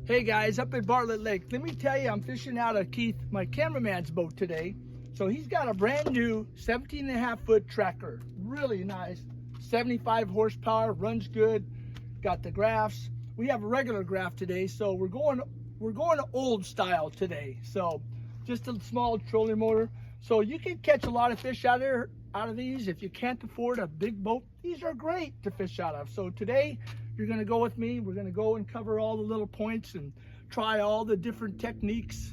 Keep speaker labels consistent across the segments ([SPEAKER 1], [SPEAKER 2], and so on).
[SPEAKER 1] Hey guys, up at Bartlett Lake. Let me tell you, I'm fishing out of Keith, my cameraman's boat today. So he's got a brand new 17.5-foot tracker. Really nice. 75 horsepower, runs good. Got the graphs. We have a regular graph today, so we're going old style today. So just a small trolling motor. So you can catch a lot of fish out of these. If you can't afford a big boat, these are great to fish out of. So today you're going to go with me. We're going to go and cover all the little points and try all the different techniques,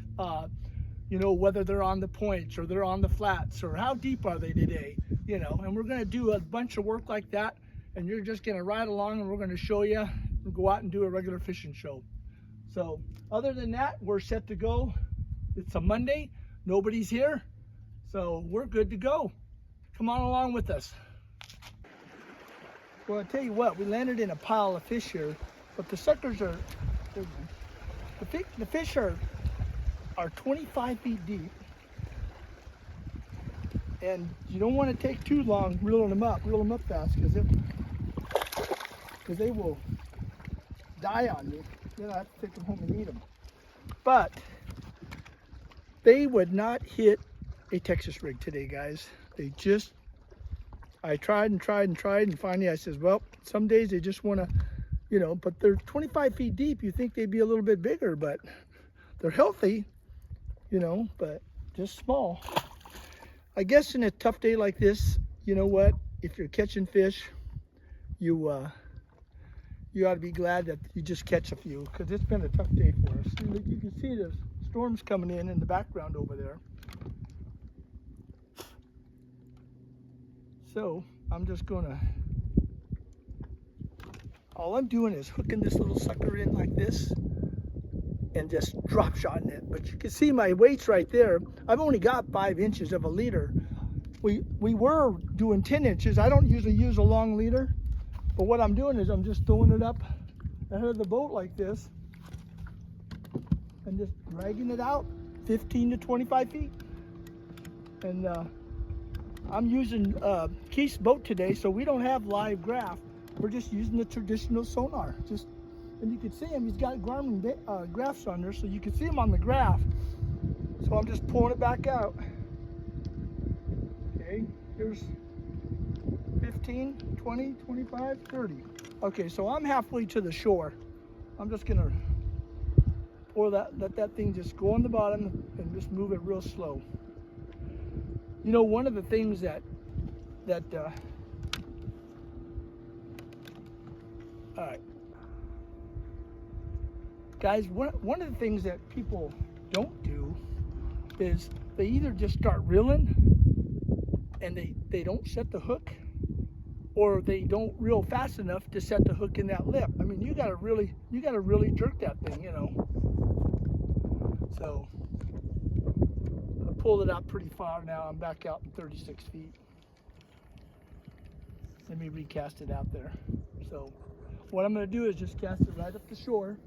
[SPEAKER 1] you know, whether they're on the points or they're on the flats or how deep are they today, you know, and we're going to do a bunch of work like that, and you're just going to ride along and we're going to show you and go out and do a regular fishing show. So other than that, we're set to go. It's a Monday, nobody's here, so we're good to go. Come on along with us. Well, I'll tell you what, we landed in a pile of fish here, but the suckers are, the fish are 25 feet deep, and you don't want to take too long reeling them up fast, because they will die on you. Then I have to take them home and eat them. But they would not hit a Texas rig today, guys. They just, I tried, and finally I says, well, some days they just want to, you know, but they're 25 feet deep. You think they'd be a little bit bigger, but they're healthy, you know, but just small. I guess in a tough day like this, you know what, if you're catching fish, you ought to be glad that you just catch a few, because it's been a tough day for us. You can see the storms coming in the background over there. So I'm just gonna, all I'm doing is hooking this little sucker in like this and just drop shotting it. But you can see my weights right there. I've only got 5 inches of a leader. We were doing 10 inches. I don't usually use a long leader, but what I'm doing is I'm just throwing it up ahead of the boat like this and just dragging it out 15 to 25 feet. And I'm using Keith's boat today, so we don't have live graph. We're just using the traditional sonar. And you can see him, he's got Garmin graphs on there, so you can see him on the graph. So I'm just pulling it back out. Okay, here's 15, 20, 25, 30. Okay, so I'm halfway to the shore. I'm just gonna let that thing just go on the bottom and just move it real slow. You know, one of the things that all right, guys, one of the things that people don't do is they either just start reeling and they don't set the hook, or they don't reel fast enough to set the hook in that lip. I mean, you gotta really jerk that thing, you know. So I pulled it out pretty far now. I'm back out in 36 feet. Let me recast it out there. So what I'm going to do is just cast it right up the shore,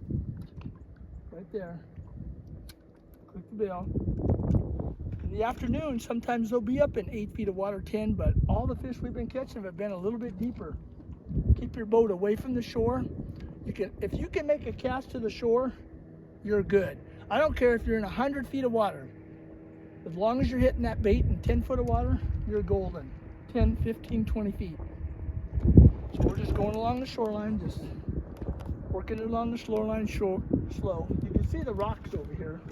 [SPEAKER 1] right there. Click the bell. In the afternoon, sometimes they'll be up in 8 feet of water, 10, but all the fish we've been catching have been a little bit deeper. Keep your boat away from the shore. If you can make a cast to the shore, you're good. I don't care if you're in 100 feet of water. As long as you're hitting that bait in 10 foot of water, you're golden. 10, 15, 20 feet. So we're just going along the shoreline, just working along the shoreline slow. You can see the rocks over here.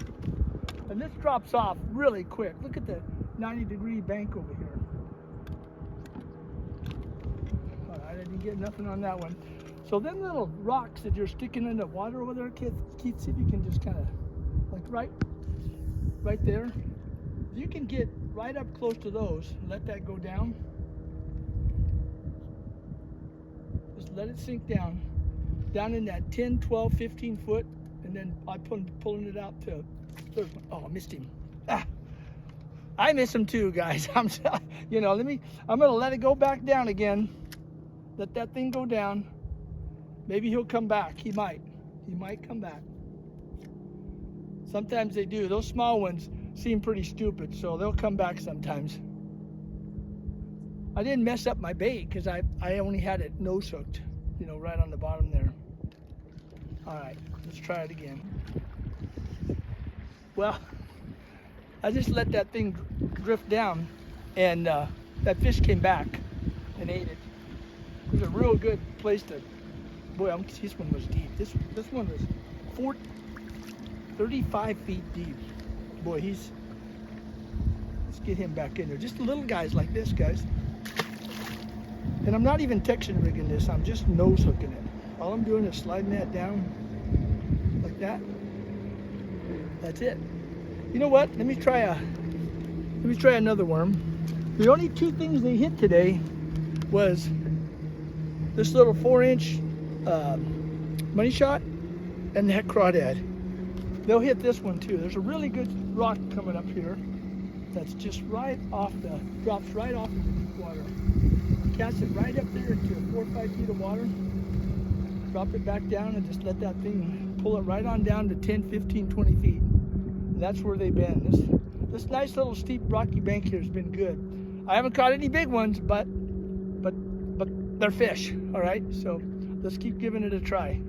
[SPEAKER 1] And this drops off really quick. Look at the 90-degree bank over here. All right, I didn't get nothing on that one. So them little rocks that you're sticking in the water over there, Keith, see if you can just kind of, like right there. You can get right up close to those and let that go down. Just let it sink down in that 10, 12, 15 foot, and then I'm pulling it out to third one. Oh, I missed him. I miss him too, guys. You know, I'm gonna let it go back down again. Let that thing go down. Maybe he'll come back. He might come back. Sometimes they do. Those small ones seem pretty stupid, so they'll come back sometimes. I didn't mess up my bait because I only had it nose hooked, you know, right on the bottom there. All right, let's try it again. Well, I just let that thing drift down, and that fish came back and ate it. It was a real good place to, boy, this one was deep. This one was 35 feet deep. Boy, let's get him back in there. Just little guys like this, guys. And I'm not even tension rigging this, I'm just nose hooking it. All I'm doing is sliding that down like that. That's it. You know what? Let me try another worm. The only two things they hit today was this little 4-inch money shot and that crawdad. They'll hit this one too. There's a really good rock coming up here that's just drops right off into the deep water. Cast it right up there into 4 or 5 feet of water. Drop it back down and just let that thing pull it right on down to 10, 15, 20 feet. And that's where they've been. This nice little steep rocky bank here has been good. I haven't caught any big ones, but they're fish, all right? So let's keep giving it a try.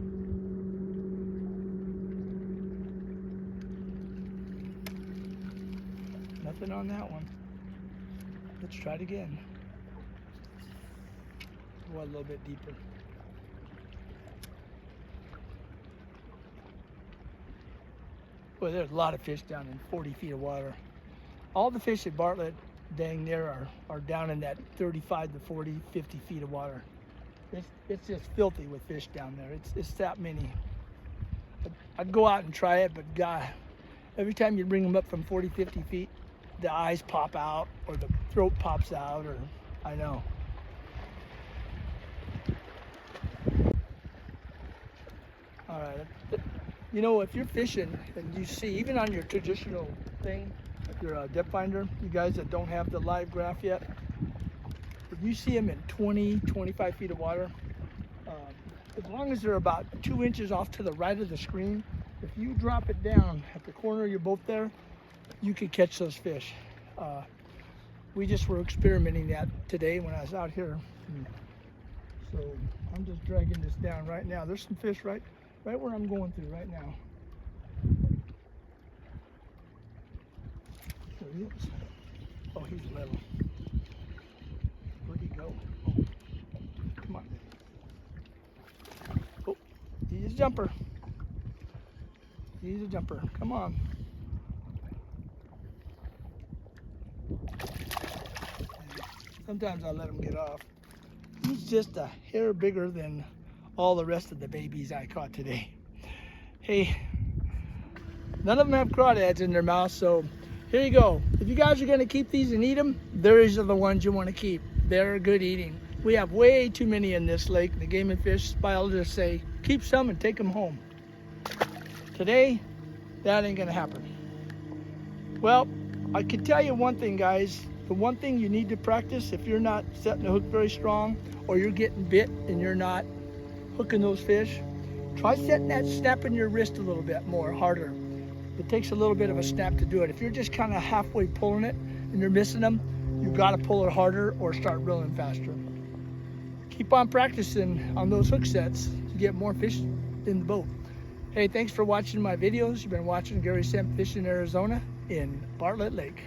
[SPEAKER 1] Nothing on that one. Let's try it again. Go a little bit deeper. Well, there's a lot of fish down in 40 feet of water. All the fish at Bartlett, dang near, are down in that 35 to 40, 50 feet of water. It's just filthy with fish down there. It's that many. I'd go out and try it, but God, every time you bring them up from 40, 50 feet, the eyes pop out or the throat pops out, or I know. All right. You know, if you're fishing and you see, even on your traditional thing, your depth finder, you guys that don't have the live graph yet, if you see them in 20, 25 feet of water, as long as they're about 2 inches off to the right of the screen, if you drop it down at the corner of your boat there, you could catch those fish. We just were experimenting that today when I was out here. So I'm just dragging this down right now. There's some fish right where I'm going through right now. There he is. Oh, he's little. Where'd he go? Oh, come on. Oh, he's a jumper. He's a jumper. Come on. Sometimes I let him get off. He's just a hair bigger than all the rest of the babies I caught today. Hey, none of them have crawdads in their mouth, so here you go. If you guys are gonna keep these and eat them, these are the ones you wanna keep. They're good eating. We have way too many in this lake. The game and fish biologists say, keep some and take them home. Today, that ain't gonna happen. Well, I can tell you one thing, guys. The one thing you need to practice, if you're not setting the hook very strong, or you're getting bit and you're not hooking those fish, try setting that snap in your wrist a little bit more, harder. It takes a little bit of a snap to do it. If you're just kind of halfway pulling it and you're missing them, you got to pull it harder or start reeling faster. Keep on practicing on those hook sets to get more fish in the boat. Hey, thanks for watching my videos. You've been watching Gary Semp Fishing Arizona in Bartlett Lake.